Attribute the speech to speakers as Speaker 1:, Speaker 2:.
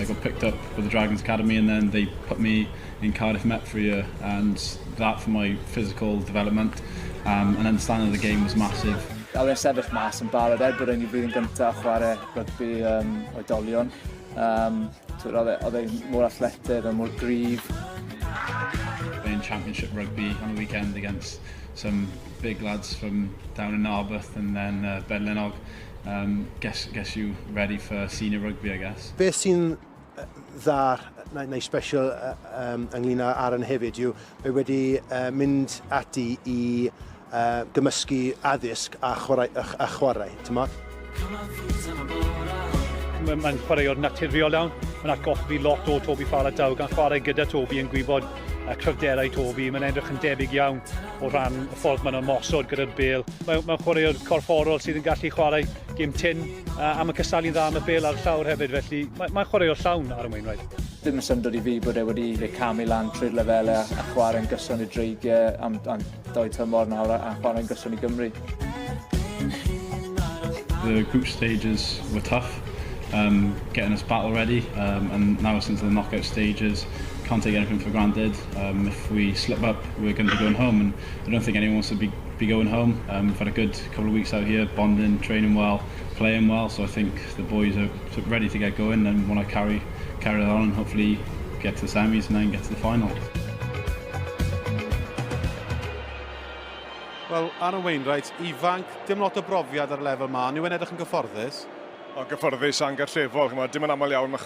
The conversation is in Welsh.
Speaker 1: I got picked up with the Dragons Academy, and then they put me in Cardiff Met for a year, and that for my physical development and understanding the game was massive.
Speaker 2: A wedyn sefyll mas yn barod bod yn ei flwyddyn gyntaf chwarae rygbi oedolion. Oedd e'n mor athletic a mor gryf.
Speaker 1: Playing championship rugby on a weekend against some big lads from down in Narberth and then Bedlinog. Guess you ready for senior rugby, I guess.
Speaker 3: Beth sy'n dda neu special ynglyn â Aaron hefyd yw mae wedi mynd ati I gymysgu addysg a chwarae, t'mod?
Speaker 4: Mae'n chwaraewr naturiol iawn. Mae'n atgoffa fi lot o Toby Falatau gan chwarae gyda Toby yn gwybod cryfderau Toby. Mae'n edrych yn debyg iawn o ran y ffordd mae'n ymosod gyda'r bêl. Mae'n chwaraewr corfforol sydd yn gallu chwarae gêm tin a mae'n cysalu'n dda am y bêl ar y llawr hefyd. Felly mae'n chwaraewr llawn Aaron Wainwright.
Speaker 2: Dim yn syndod I fi bod e wedi camu lan trwy'r lefelau a chwarae'n gyson I dreigiau am 2 tymor nawr a chwarae'n gyson I Gymru.
Speaker 1: The group stages were tough, getting us battle ready, and now since the knockout stages, can't take anything for granted. If we slip up, we're going to be going home, and I don't think anyone wants to be going home. We've had a good couple of weeks out here, bonding, training well, playing well, so I think the boys are ready to get going and want to carry that on and hopefully get to the semis and then get to the final.
Speaker 5: Wel, Aaron Wainwright, ifanc, dim lot o brofiad ar lefel ma, ni wedi'n edrych yn gyfforddus.
Speaker 6: Gyfforddus a'n gartrefol, dim yn aml iawn mae